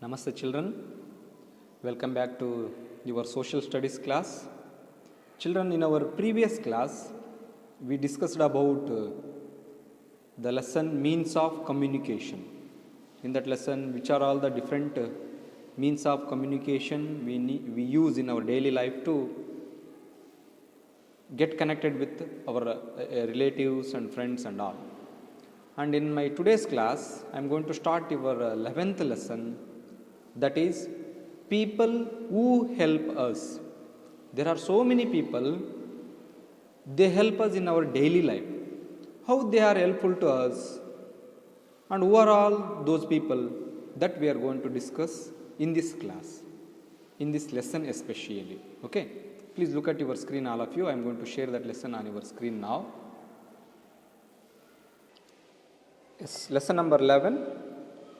Namaste children, welcome back to your social studies class. Children, in our previous class, we discussed about the lesson means of communication. In that lesson, which are all the different means of communication we use in our daily life to get connected with our relatives and friends and all. And in my today's class, I am going to start your 11th lesson, that is people who help us. There are so many people, they help us in our daily life. How they are helpful to us, and who are all those people, that we are going to discuss in this class, in this lesson especially. Okay, please look at your screen, all of you. I am going to share that lesson on your screen now. Yes, lesson number 11,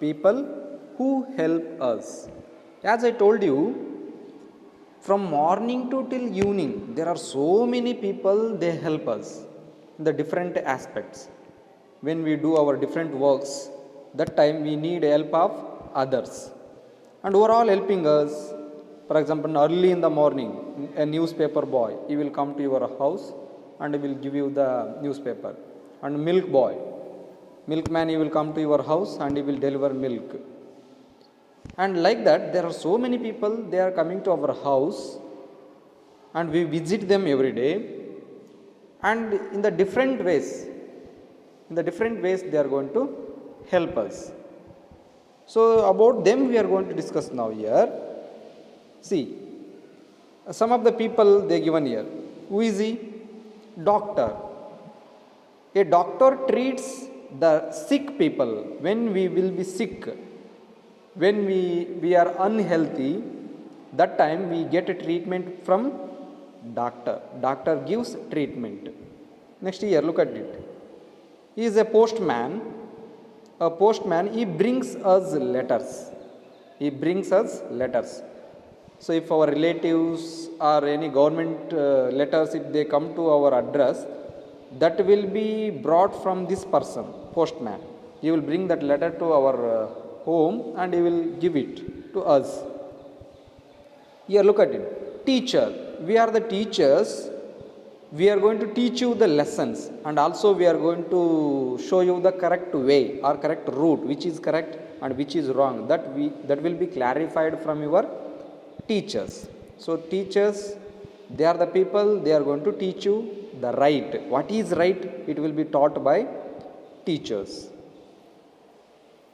people who help us. As I told you, from morning to till evening, there are so many people, they help us in the different aspects. When we do our different works, that time we need help of others. And who are all helping us? For example, early in the morning, a newspaper boy, he will come to your house and he will give you the newspaper. And milk boy, milkman, he will come to your house and he will deliver milk. And like that, there are so many people, they are coming to our house and we visit them every day, and in the different ways they are going to help us. So about them we are going to discuss now here. See, some of the people they given here. Who is he? Doctor. A doctor treats the sick people when we will be sick. When we are unhealthy, that time we get a treatment from doctor. Doctor gives treatment. Next year, look at it. He is a postman. A postman, he brings us letters. He brings us letters. So if our relatives or any government letters, if they come to our address, that will be brought from this person, postman. He will bring that letter to our home and he will give it to us. Here look at it. Teacher. We are the teachers. We are going to teach you the lessons, and also we are going to show you the correct way or correct route, which is correct and which is wrong. That will be clarified from your teachers. So teachers, they are the people, they are going to teach you the right. What is right, it will be taught by teachers.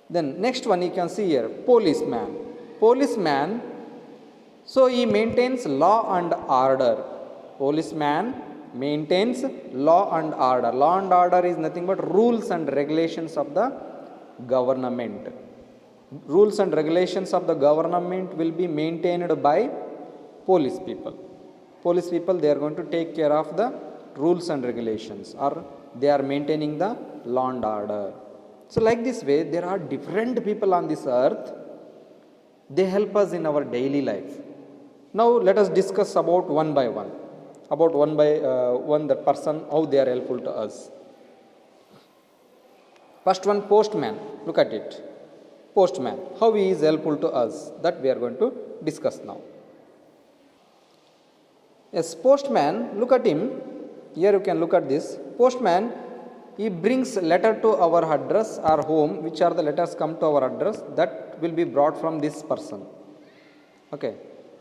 Then next one you can see here, policeman. Policeman, so he maintains law and order. Policeman maintains law and order. Law and order is nothing but rules and regulations of the government. Rules and regulations of the government will be maintained by police people. Police people, they are going to take care of the rules and regulations, or they are maintaining the law and order. So like this way, there are different people on this earth. They help us in our daily life. Now let us discuss about one by one. About one by one, that person, how they are helpful to us. First one, postman. Look at it. Postman, how he is helpful to us, that we are going to discuss now. Yes, postman, look at him. Here you can look at this. Postman, he brings letter to our address, our home, which are the letters come to our address, that will be brought from this person. Okay.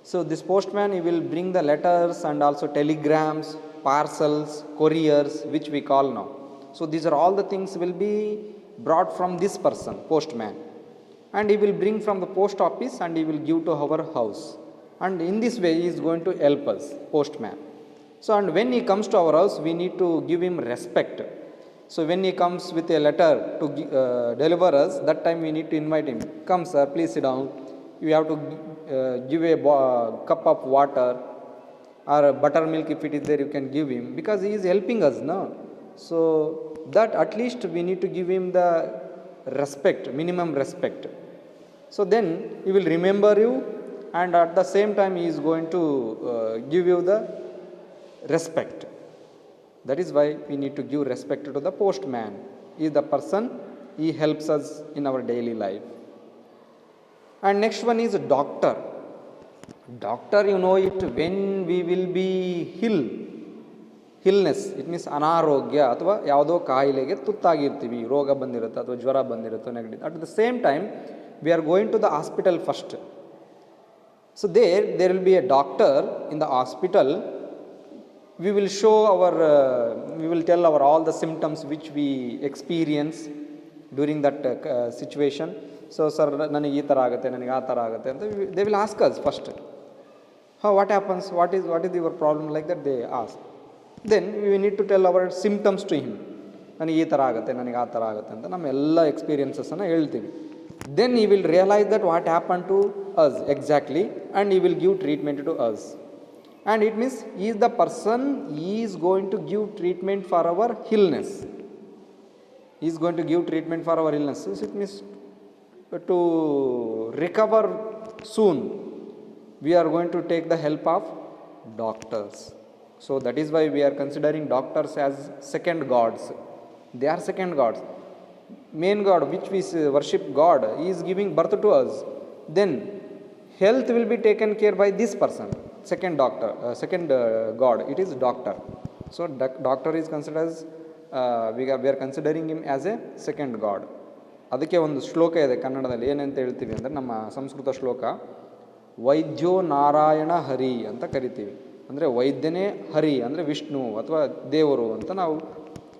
So this postman, he will bring the letters and also telegrams, parcels, couriers, which we call now. So these are all the things will be brought from this person, postman. And he will bring from the post office and he will give to our house. And in this way, he is going to help us, postman. So and when he comes to our house, we need to give him respect. So when he comes with a letter to deliver us, that time we need to invite him. Come sir, please sit down. You have to give a cup of water or buttermilk, if it is there, you can give him, because he is helping us, no? So that at least we need to give him the respect, minimum respect. So then he will remember you, and at the same time he is going to give you the respect. That is why we need to give respect to the postman. He is the person, he helps us in our daily life. And next one is doctor. Doctor, you know it, when we will be illness, it means ಅನಾರೋಗ್ಯ ಅಥವಾ ಯಾವುದೋ ಕಾಯಿಲೆಗೆ ತುತ್ತಾಗಿರ್ತೀವಿ, ರೋಗ ಬಂದಿರುತ್ತೆ ಅಥವಾ ಜ್ವರ ಬಂದಿರುತ್ತೆ, ನೆಗಡಿ. At the same time we are going to the hospital first. So there will be a doctor in the hospital. we will show our we will tell our all the symptoms which we experience during that situation. So sir, ನನಗೆ ಈ ಥರ ಆಗುತ್ತೆ, ನನಗೆ ಆ ಥರ ಆಗುತ್ತೆ ಅಂತ they will ask us first. How, what happens, what is your problem, like that they ask. Then we need to tell our symptoms to him. ನನಗೆ ಈ ಥರ ಆಗುತ್ತೆ, ನನಗೆ ಆ ಥರ ಆಗುತ್ತೆ ಅಂತ ನಮ್ಮ ಎಲ್ಲ ಎಕ್ಸ್ಪೀರಿಯನ್ಸನ್ನು ಹೇಳ್ತೀವಿ. Then he will realize that what happened to us exactly and he will give treatment to us. And it means he is the person, he is going to give treatment for our illness. He is going to give treatment for our illness. So it means to recover soon, we are going to take the help of doctors. So that is why we are considering doctors as second gods. They are second gods. Main God which we worship God, he is giving birth to us. Then health will be taken care by this person. Second doctor, second god, it is doctor. So doctor is considered as we are considering him as a second god. ಅದಕ್ಕೆ ಒಂದು ಶ್ಲೋಕ ಇದೆ ಕನ್ನಡದಲ್ಲಿ, ಏನಂತ ಹೇಳ್ತೀವಿ ಅಂದರೆ, ನಮ್ಮ ಸಂಸ್ಕೃತ ಶ್ಲೋಕ, ವೈದ್ಯೋ ನಾರಾಯಣ ಹರಿ ಅಂತ ಕರಿತೀವಿ. ಅಂದರೆ ವೈದ್ಯನೇ ಹರಿ ಅಂದರೆ ವಿಷ್ಣು ಅಥವಾ ದೇವರು ಅಂತ ನಾವು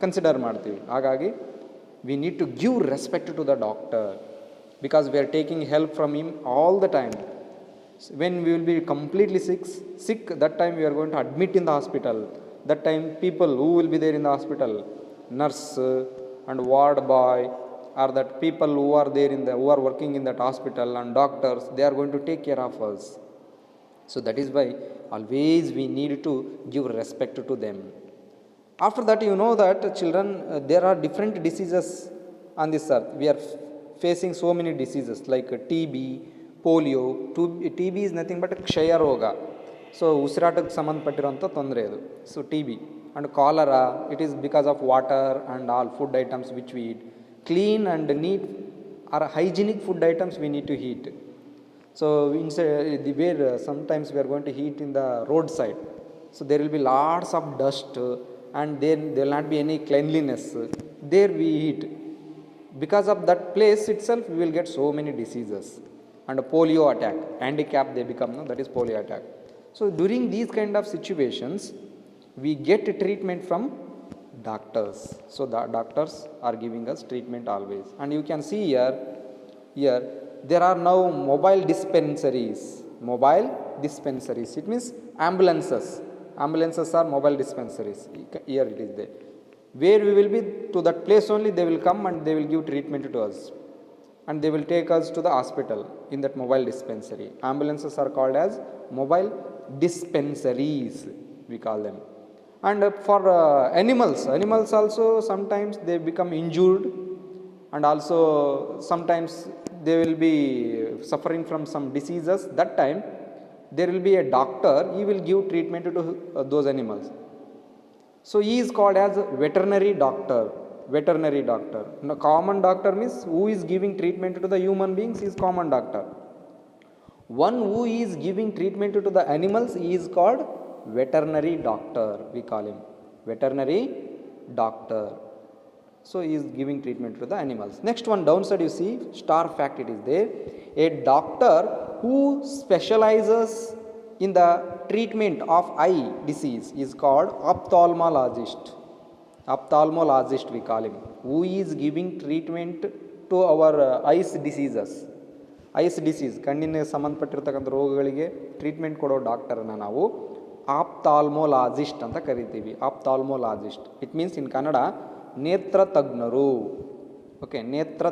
ಕನ್ಸಿಡರ್ ಮಾಡ್ತೀವಿ. ಹಾಗಾಗಿ we need to give respect to the doctor because we are taking help from him all the time. When we will be completely sick, that time we are going to admit in the hospital. That time people who will be there in the hospital, nurse and ward boy, or that people who are there who are working in that hospital, and doctors, they are going to take care of us. So that is why always we need to give respect to them. After that, you know that children, there are different diseases on this earth. We are facing so many diseases like TB, polio. TB is nothing but ಕ್ಷಯ ರೋಗ. So ಉಸಿರಾಟಕ್ಕೆ ಸಂಬಂಧಪಟ್ಟಿರೋಂಥ ತೊಂದರೆ ಅದು. So TB and cholera, it is because of water and all food items which we eat. Clean and neat or hygienic food items we need to heat. So inside where sometimes we are going to heat in the road side. So there will be lots of dust and then there will not be any cleanliness. There we eat. Because of that place itself, we will get so many diseases. And polio attack, handicap they become, no? That is polio attack. So during these kind of situations, we get treatment from doctors. So the doctors are giving us treatment always. And you can see here there are now mobile dispensaries. It means ambulances. Ambulances are mobile dispensaries. Here it is there. Where we will be to that place only, they will come and they will give treatment to us. And they will take us to the hospital in that mobile dispensary. Ambulances are called as mobile dispensaries, we call them. And for animals also sometimes they become injured, and also sometimes they will be suffering from some diseases. That time there will be a doctor, he will give treatment to those animals. So he is called as veterinary doctor. Now, common doctor means who is giving treatment to the human beings is common doctor. One who is giving treatment to the animals, he is called veterinary doctor. We call him veterinary doctor. So he is giving treatment to the animals. Next one, downside you see, star fact it is there. A doctor who specializes in the treatment of eye disease is called ophthalmologist we call him, who is giving treatment to our eyes disease, ಕಣ್ಣಿನ ಸಂಬಂಧಪಟ್ಟಿರ್ತಕ್ಕಂಥ ರೋಗಗಳಿಗೆ treatment ಕೊಡೋ ಡಾಕ್ಟರನ್ನು ನಾವು ಆಪ್ತಾಲ್ಮೋಲಾಜಿಸ್ಟ್ ಅಂತ ಕರಿತೀವಿ. ಆಪ್ತಾಲ್ಮೋಲಾಜಿಸ್ಟ್, it means in Kannada ನೇತ್ರ ತಜ್ಞರು. Okay, ನೇತ್ರ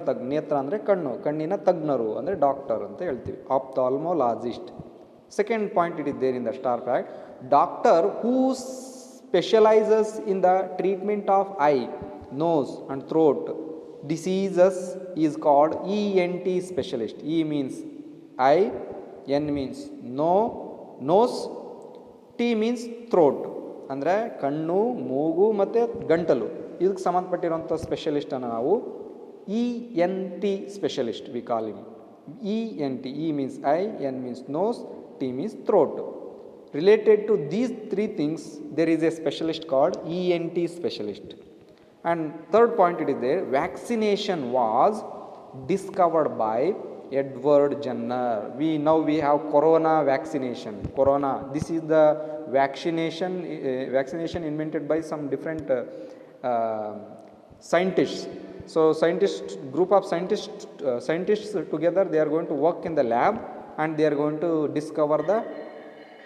ಅಂದರೆ ಕಣ್ಣಿನ ತಜ್ಞರು ಅಂದರೆ ಡಾಕ್ಟರ್ ಅಂತ ಹೇಳ್ತೀವಿ, ಆಪ್ತಾಲ್ಮೋಲಾಜಿಸ್ಟ್. Second point it is there in the star fact, doctor who specializes in the treatment of eye, nose and throat diseases is called ENT specialist. E means eye, N means nose, T means throat ಅಂದರೆ ಕಣ್ಣು, ಮೂಗು ಮತ್ತು ಗಂಟಲು, ಇದಕ್ಕೆ ಸಂಬಂಧಪಟ್ಟಿರುವಂಥ ಸ್ಪೆಷಲಿಸ್ಟನ್ನು ನಾವು ENT specialist we call him. ENT. E means eye, N means nose, T means throat. Related to these three things, there is a specialist called ENT specialist. And third point it is there, vaccination was discovered by Edward Jenner. We have corona vaccination. Corona, this is the vaccination invented by some different scientists. So group of scientists together, they are going to work in the lab and they are going to discover the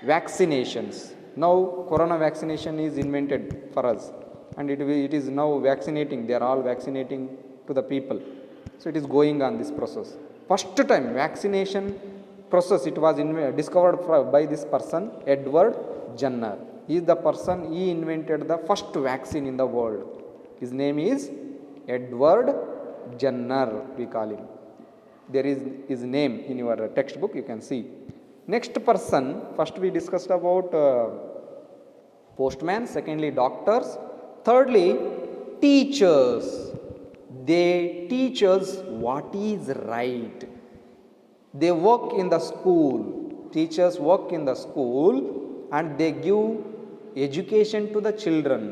vaccinations. Now corona vaccination is invented for us, and it is now vaccinating. They are all vaccinating to the people. So it is going on this process. First time vaccination process, it was discovered by this person, Edward Jenner. He is the person, he invented the first vaccine in the world. His name is Edward Jenner, we call him. There is his name in your textbook, you can see. Next person, first we discussed about postman, secondly doctors, thirdly teachers. They teach us what is right. They work in the school. Teachers work in the school and they give education to the children.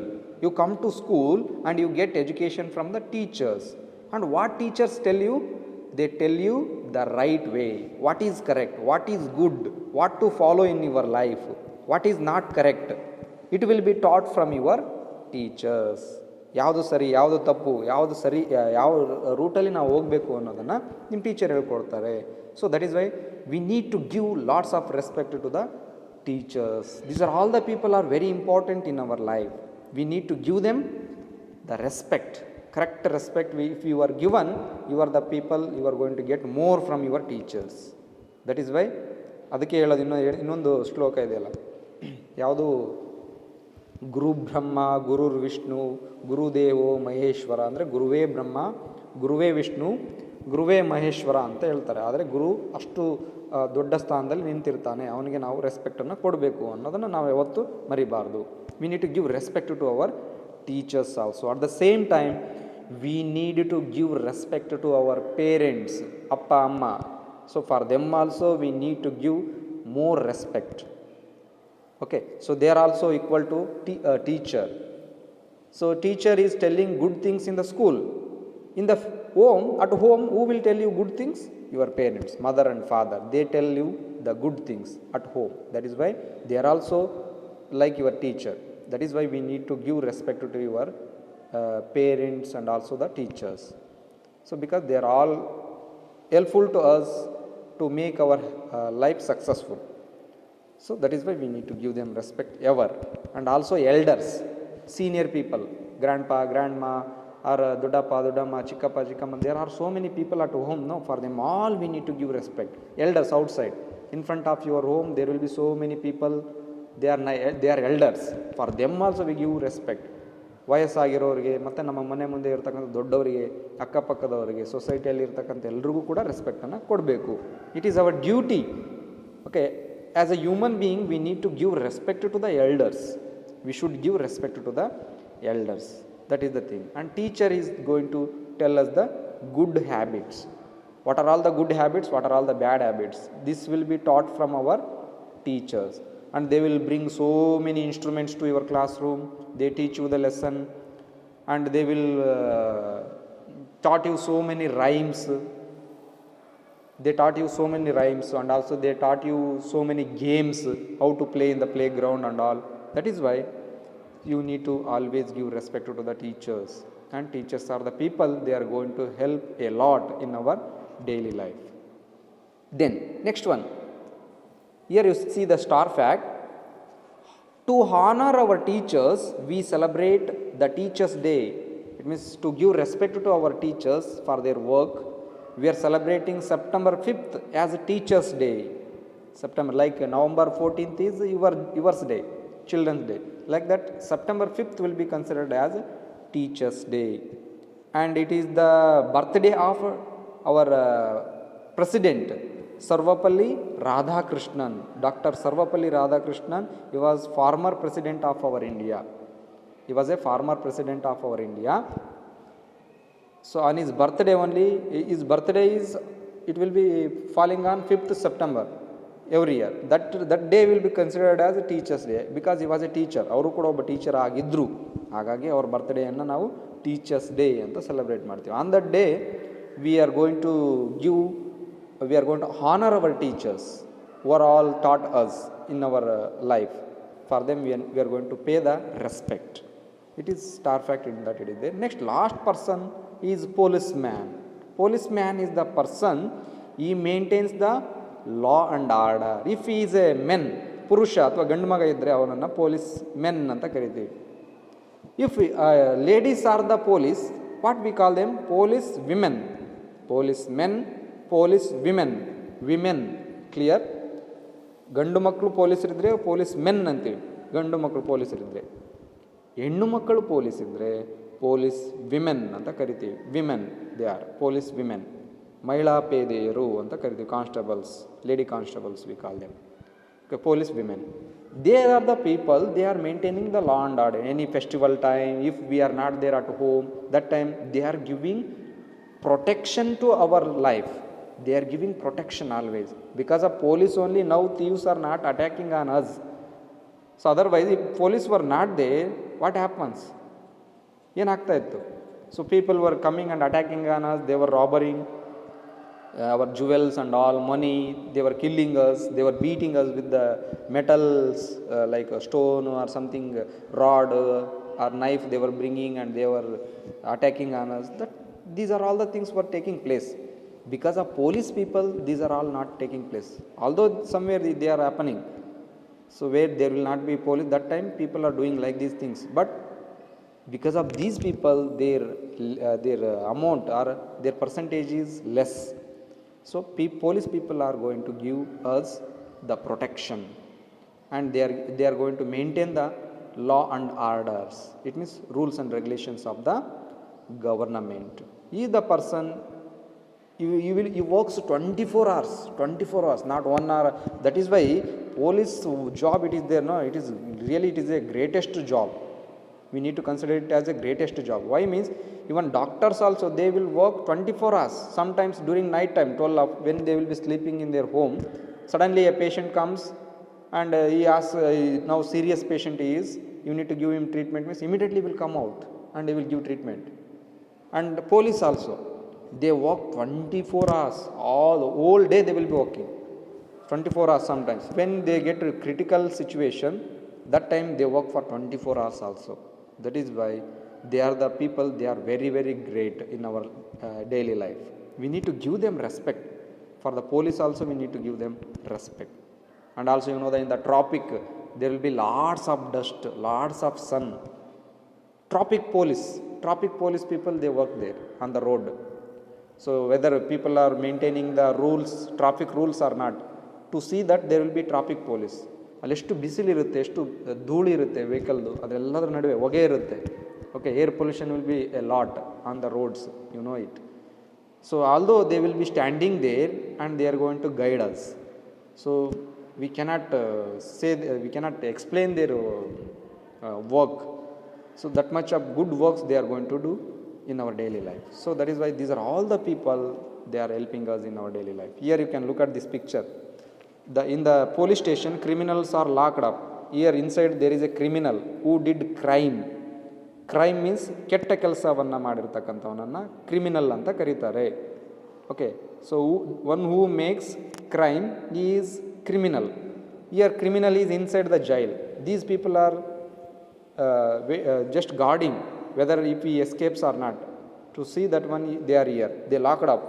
You come to school and you get education from the teachers. And what teachers tell you? They tell you the right way, what is correct, what is good, what to follow in your life, what is not correct. It will be taught from your teachers. ಯಾವುದು ಸರಿ, ಯಾವುದು ತಪ್ಪು, ಯಾವುದು ಸರಿ, ಯಾವ ರೂಟಲ್ಲಿ ನಾವು ಹೋಗಬೇಕು ಅನ್ನೋದನ್ನು ನಿಮ್ಮ ಟೀಚರ್ ಹೇಳ್ಕೊಡ್ತಾರೆ. So that is why we need to give lots of respect to the teachers. These are all the people are very important in our life. We need to give them the respect, correct respect. If you are given, you are the people, you are going to get more from your teachers. That is why ಅದಕ್ಕೆ ಹೇಳೋದು ಇನ್ನೊಂದು ಶ್ಲೋಕ ಇದೆಯಲ್ಲ, ಯಾವುದು ಗುರು ಬ್ರಹ್ಮ ಗುರುರ್ ವಿಷ್ಣು ಗುರುದೇವೋ ಮಹೇಶ್ವರ, ಅಂದರೆ ಗುರುವೇ ಬ್ರಹ್ಮ ಗುರುವೇ ವಿಷ್ಣು ಗುರುವೇ ಮಹೇಶ್ವರ ಅಂತ ಹೇಳ್ತಾರೆ. ಆದರೆ ಗುರು ಅಷ್ಟು ದೊಡ್ಡ ಸ್ಥಾನದಲ್ಲಿ ನಿಂತಿರ್ತಾನೆ, ಅವನಿಗೆ ನಾವು ರೆಸ್ಪೆಕ್ಟನ್ನು ಕೊಡಬೇಕು ಅನ್ನೋದನ್ನು ನಾವು ಯಾವತ್ತೂ ಮರಿಬಾರ್ದು. We need to give respect to our teachers also. At the same time, we need to give respect to our parents, appa amma. So for them also we need to give more respect. Okay, so they are also equal to teacher. So teacher is telling good things in the school. In the home, at home, who will tell you good things? Your parents, mother and father. They tell you the good things at home. That is why they are also like your teacher. That is why we need to give respect to your parents and also the teachers. So because they are all helpful to us to make our life successful. So that is why we need to give them respect ever. And also elders, senior people, grandpa, grandma, or dodappa, dodamma, chikkappa, chikkamma. There are so many people at home. No, for them all we need to give respect. Elders outside, in front of your home, there will be so many people. They are elders. For them also we give respect. ವಯಸ್ಸಾಗಿರೋರಿಗೆ ಮತ್ತು ನಮ್ಮ ಮನೆ ಮುಂದೆ ಇರ್ತಕ್ಕಂಥ ದೊಡ್ಡವರಿಗೆ, ಅಕ್ಕಪಕ್ಕದವರಿಗೆ, ಸೊಸೈಟಿಯಲ್ಲಿ ಇರ್ತಕ್ಕಂಥ ಎಲ್ರಿಗೂ ಕೂಡ ರೆಸ್ಪೆಕ್ಟನ್ನು ಕೊಡಬೇಕು. It is our duty. Okay, as a human being we need to give respect to the elders. We should give respect to the elders. That is the thing. And teacher is going to tell us the good habits. What are all the good habits, what are all the bad habits. This will be taught from our teachers, and they will bring so many instruments to your classroom. They teach you the lesson, and they will taught you so many rhymes. They taught you so many rhymes, and also they taught you so many games, how to play in the playground and all. That is why you need to always give respect to the teachers, and teachers are the people, they are going to help a lot in our daily life. Then next one, here you see the star fact. To honor our teachers, we celebrate the Teachers' Day. It means to give respect to our teachers for their work. We are celebrating September 5th as Teachers' Day. September, like November 14th is yours day, Children's Day. Like that, September 5th will be considered as Teachers' Day. And it is the birthday of our President, Sarvapalli Radhakrishnan. Dr. Sarvapalli Radhakrishnan, he was former president of our India. He was a former president of our India. So on his birthday only, his birthday is it will be falling on 5th September every year. That day will be considered as a teacher's day because he was a teacher. ಅವರು ಕೂಡ ಒಬ್ಬ teacher ಆಗಿದ್ದರು. ಹಾಗಾಗಿ ಅವ್ರ ಬರ್ತ್ಡೇಯನ್ನು ನಾವು teachers day ಅಂತ celebrate ಮಾಡ್ತೀವಿ. On that day we are going to honor our teachers who are all taught us in our life. For them we are going to pay the respect. It is star fact in that it is there. Next, last person is policeman. Policeman is the person, he maintains the law and order. If he is a man, ಪುರುಷ ಅಥವಾ ಗಂಡು ಮಗ ಇದ್ದರೆ ಅವನನ್ನು police men ಅಂತ ಕರಿತೀವಿ. If ladies are the police, what we call them? Police women. Police men, police women. Clear? ಗಂಡು ಮಕ್ಕಳು ಪೊಲೀಸರಿದ್ದರೆ ಪೊಲೀಸ್ ಮೆನ್ ಅಂತೀವಿ, ಗಂಡು ಮಕ್ಕಳು ಪೊಲೀಸರಿದ್ದರೆ. ಹೆಣ್ಣು ಮಕ್ಕಳು ಪೊಲೀಸ್ ಇದ್ದರೆ ಪೊಲೀಸ್ ವಿಮೆನ್ ಅಂತ ಕರಿತೀವಿ. Women, they are police women. ಮಹಿಳಾ ಪೇದೆಯರು ಅಂತ ಕರಿತೀವಿ. Constables, lady constables we call them. Police women, they are the people, they are maintaining the law and order. Any festival time, if we are not there at home, that time they are giving protection to our life. They are giving protection always. Because of police only now thieves are not attacking on us. So otherwise if police were not there, what happens? ಏನಾಗ್ತಾ ಇತ್ತು? So people were coming and attacking on us. They were robbing our jewels and all, money. They were killing us. They were beating us with the metals like a stone or something, rod or knife they were bringing, and they were attacking on us. These are all the things were taking place. Because of police people, these are all not taking place. Although somewhere they are happening. So where there will not be police, that time people are doing like these things. But because of these people, their amount or their percentage is less. So police people are going to give us the protection, and they are going to maintain the law and orders. It means rules and regulations of the government. He is the person, he works 24 hours, not 1 hour. That is why police job, it is there, no, it is really, it is a greatest job. We need to consider it as a greatest job. Why? Means even doctors also, they will work 24 hours. Sometimes during night time, 12 when they will be sleeping in their home, suddenly a patient comes and he asks, now serious patient he is, you need to give him treatment. Means immediately will come out and they will give treatment. And police also, they work 24 hours, whole day they will be working 24 hours. Sometimes when they get a critical situation, that time they work for 24 hours also. That is why they are the people, they are very, very great in our daily life. We need to give them respect. For the police also we need to give them respect. And also, you know that in the tropic there will be lots of dust, lots of sun. Traffic police people, they work there on the road. So whether people are maintaining the rules, traffic rules or not, to see that there will be traffic police. ಅಲ್ಲಿ ಎಷ್ಟು ಬಿಸಿಲಿರುತ್ತೆ, ಎಷ್ಟು ಧೂಳಿ ಇರುತ್ತೆ ವೆಹಿಕಲ್ದು, ಅದೆಲ್ಲದರ ನಡುವೆ ಹೊಗೆ ಇರುತ್ತೆ. Okay, air pollution will be a lot on the roads, you know it. So although they will be standing there and they are going to guide us. So we cannot explain their work. So that much of good works they are going to do in our daily life. So that is why these are all the people, they are helping us in our daily life. Here you can look at this picture. In the police station, criminals are locked up. Here inside there is a criminal who did crime. Crime means ಕೆಟ್ಟ ಕೆಲಸವನ್ನು ಮಾಡಿರ್ತಕ್ಕಂಥವನನ್ನು criminal ಅಂತ ಕರೀತಾರೆ. Okay, so one who makes crime is criminal. Here criminal is inside the jail. These people are just guarding whether if he escapes or not, to see that one they are here, they locked up.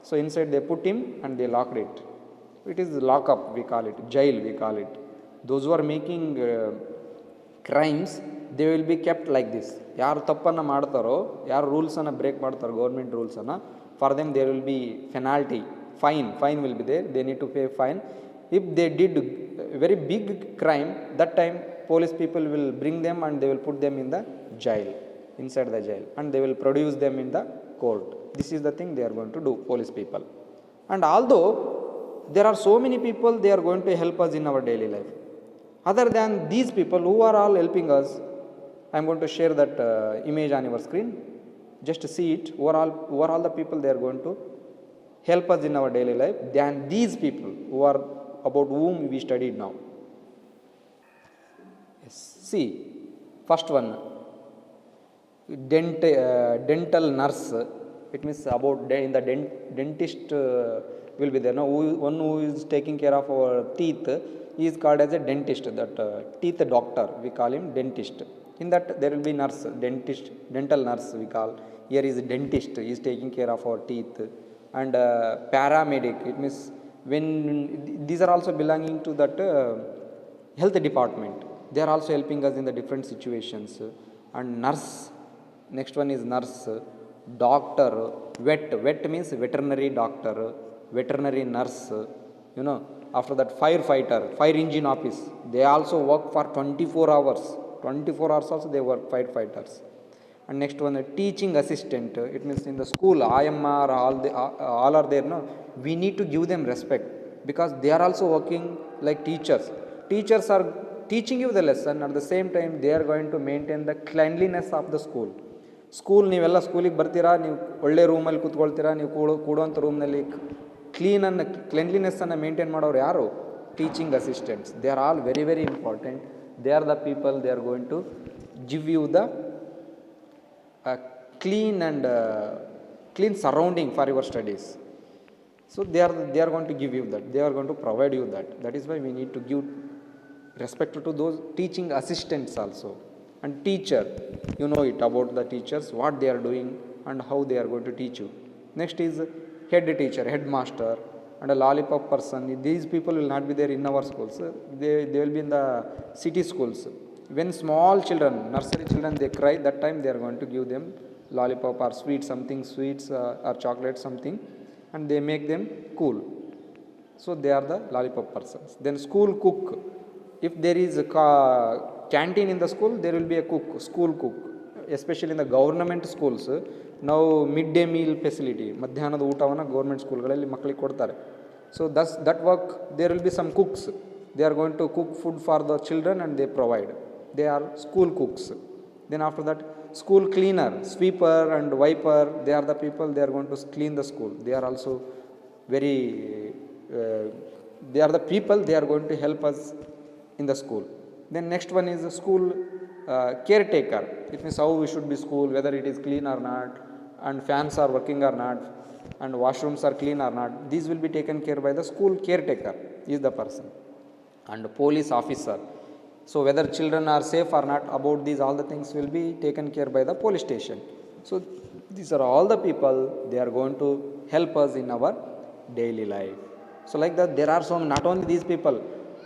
So inside they put him and they locked it. It is lock up, we call it, jail we call it. Those who are making crimes, they will be kept like this. ಯಾರು ತಪ್ಪನ್ನು ಮಾಡ್ತಾರೋ, ಯಾರು ರೂಲ್ಸನ್ನು break ಮಾಡ್ತಾರೋ government ರೂಲ್ಸನ್ನು, for them there will be penalty, fine will be there, they need to pay fine. If they did a very big crime, that time police people will bring them and they will put them in the jail, inside the jail, and they will produce them in the court. This is the thing they are going to do, police people. And although there are so many people, they are going to help us in our daily life. Other than these people who are all helping us, I am going to share that image on your screen. Just see it. Who are all the people they are going to help us in our daily life than these people who are about whom we studied now. Yes. See, first one, dental nurse. It means about in the dentist will be there. No, one who is taking care of our teeth, he is called as a dentist. That teeth doctor, we call him dentist. In that there will be nurse, dentist, dental nurse we call. Here is dentist. He is taking care of our teeth. And paramedic. It means when these are also belonging to that health department. They are also helping us in the different situations. And nurse. Next one is nurse, doctor, vet means veterinary doctor, veterinary nurse, you know. After that, firefighter, fire engine office, they also work for 24 hours. 24 hours also they work, firefighters. And next one, teaching assistant. It means in the school, IMR, all are there. No, we need to give them respect because they are also working like teachers. Teachers are teaching you the lesson, at the same time they are going to maintain the cleanliness of the school. School ನೀವೆಲ್ಲ ಸ್ಕೂಲಿಗೆ ಬರ್ತೀರಾ, ನೀವು ಒಳ್ಳೆ ರೂಮಲ್ಲಿ ಕೂತ್ಕೊಳ್ತೀರಾ, ನೀವು ಕೂಡುವಂಥ ರೂಮ್ನಲ್ಲಿ ಕ್ಲೆನ್ಲಿನೆಸ್ಸನ್ನು maintain ಮಾಡೋರು ಯಾರು? Teaching assistants. They are all very very important. They are the people, they are going to give you the clean and clean surrounding for your studies. So they are going to give you that. They are going to provide you that. That is why we need to give respect to those teaching assistants also. And teacher, you know it about the teachers, what they are doing and how they are going to teach you. Next is head teacher, headmaster, and a lollipop person. These people will not be there in our schools. They will be in the city schools. When small children, nursery children, they cry, that time they are going to give them lollipop or sweet, something sweets or chocolate something, and they make them cool. So they are the lollipop persons. Then school cook. If there is a canteen in the school, there will be a cook, school cook. Especially in the government schools, now midday meal facility, ಮಧ್ಯಾಹ್ನದ ಊಟವನ್ನು government ಸ್ಕೂಲ್ಗಳಲ್ಲಿ ಮಕ್ಕಳಿಗೆ ಕೊಡ್ತಾರೆ. So thus that work, there will be some cooks. They are going to cook food for the children and they provide. They are school cooks. Then after that, school cleaner, sweeper and wiper, they are the people, they are going to clean the school. They are also very, they are the people, they are going to help us in the school. Then next one is the school caretaker. It means how we should be school, whether it is clean or not, and fans are working or not, and washrooms are clean or not. These will be taken care by the school caretaker, is the person. And police officer. So whether children are safe or not, about these all the things will be taken care by the police station. So these are all the people, they are going to help us in our daily life. So like that, there are some, not only these people,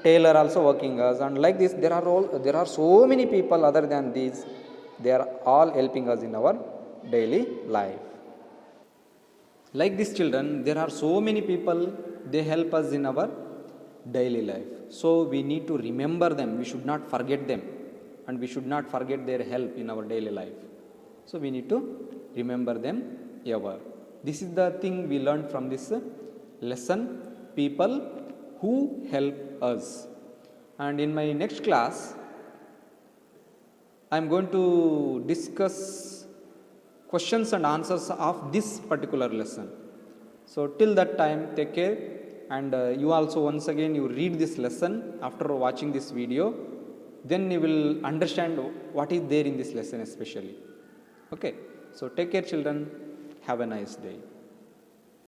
tailor also working us, and like this there are so many people other than these, they are all helping us in our daily life. Like these children, there are so many people, they help us in our daily life. So we need to remember them, we should not forget them, and we should not forget their help in our daily life. So we need to remember them ever. This is the thing we learned from this lesson, people who help us. And in my next class, I am going to discuss questions and answers of this particular lesson. So till that time, take care, and you also once again you read this lesson after watching this video, then you will understand what is there in this lesson especially. Okay, so take care children, have a nice day.